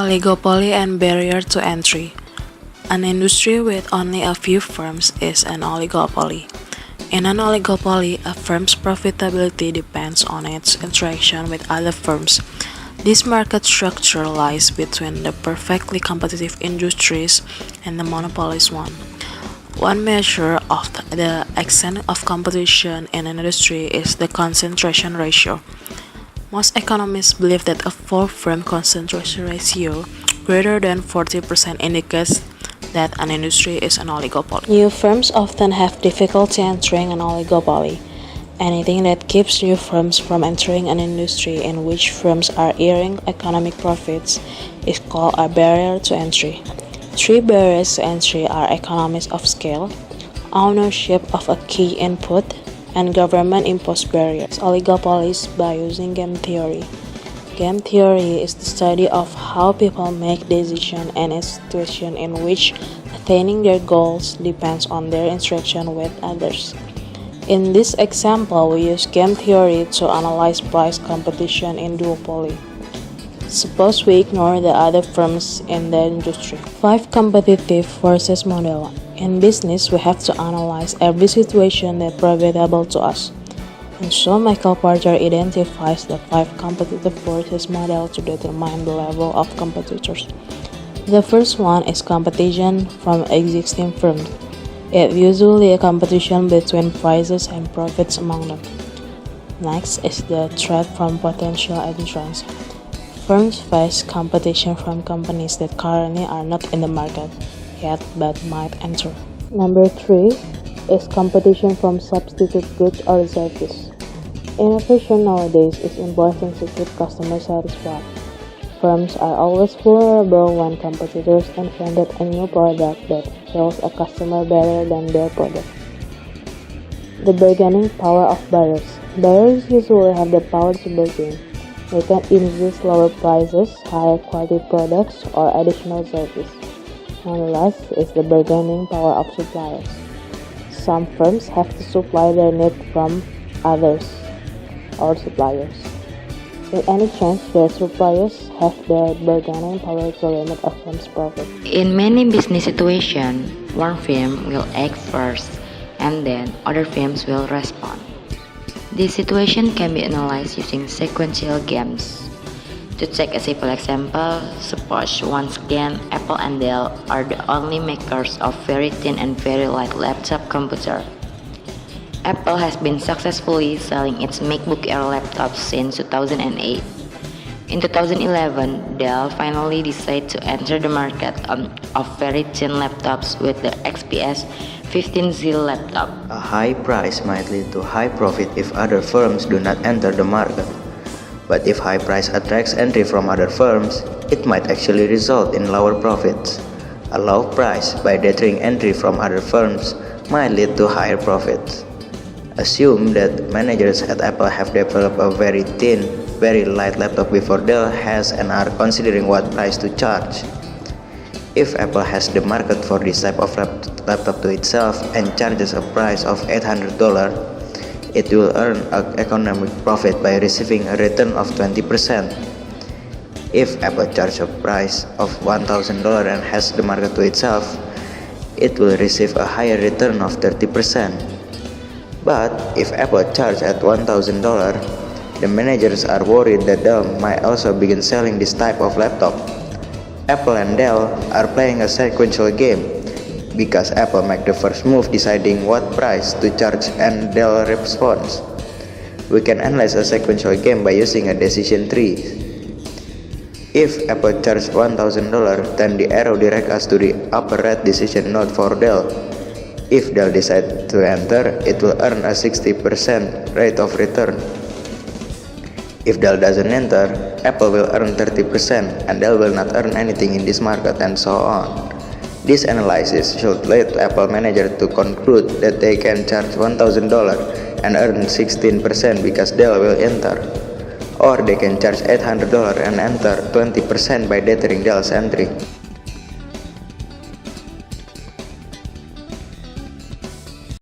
Oligopoly and barrier to entry. An industry with only a few firms is an oligopoly. In an oligopoly, a firm's profitability depends on its interaction with other firms. This market structure lies between the perfectly competitive industries and the monopolist one. One measure of the extent of competition in an industry is the concentration ratio. Most economists believe that a four-firm concentration ratio greater than 40% indicates that an industry is an oligopoly. New firms often have difficulty entering an oligopoly. Anything that keeps new firms from entering an industry in which firms are earning economic profits is called a barrier to entry. Three barriers to entry are economies of scale, ownership of a key input, and government-imposed barriers. Oligopolies by using game theory. Game theory is the study of how people make decisions and a situation in which attaining their goals depends on their interaction with others. In this example, we use game theory to analyze price competition in duopoly. Suppose we ignore the other firms in the industry. 5 competitive forces model. In business, we have to analyze every situation that's profitable to us. And so Michael Porter identifies the 5 competitive forces model to determine the level of competitors. The first one is competition from existing firms. It's usually a competition between prices and profits among them. Next is the threat from potential entrants. Firms face competition from companies that currently are not in the market yet but might enter. Number 3 is competition from substitute goods or services. Innovation nowadays is important to keep customers satisfied. Firms are always vulnerable when competitors invented a new product that sells a customer better than their product. The bargaining power of buyers. Buyers usually have the power to bargain. They can insist lower prices, higher quality products, or additional service. Nonetheless, is the bargaining power of suppliers. Some firms have to supply their need from others or suppliers. In any change, their suppliers have the bargaining power to limit a firm's profit. In many business situations, one firm will act first and then other firms will respond. This situation can be analyzed using sequential games. To take a simple example, suppose once again Apple and Dell are the only makers of very thin and very light laptop computer. Apple has been successfully selling its MacBook Air laptops since 2008. In 2011, Dell finally decided to enter the market of very thin laptops with the XPS 15Z laptop. A high price might lead to high profit if other firms do not enter the market. But if high price attracts entry from other firms, it might actually result in lower profits. A low price by deterring entry from other firms might lead to higher profits. Assume that managers at Apple have developed a very thin, very light laptop before Dell has and are considering what price to charge. If Apple has the market for this type of laptop to itself and charges a price of $800, it will earn an economic profit by receiving a return of 20%. If Apple charges a price of $1,000 and has the market to itself, it will receive a higher return of 30%. But if Apple charges at $1,000, the managers are worried that Dell might also begin selling this type of laptop. Apple and Dell are playing a sequential game because Apple make the first move deciding what price to charge and Dell responds. We can analyze a sequential game by using a decision tree. If Apple charges $1,000, then the arrow directs us to the upper right decision node for Dell. If Dell decides to enter, it will earn a 60% rate of return. If Dell doesn't enter, Apple will earn 30% and Dell will not earn anything in this market, and so on. This analysis should lead to Apple manager to conclude that they can charge $1,000 and earn 16% because Dell will enter. Or they can charge $800 and enter 20% by deterring Dell's entry.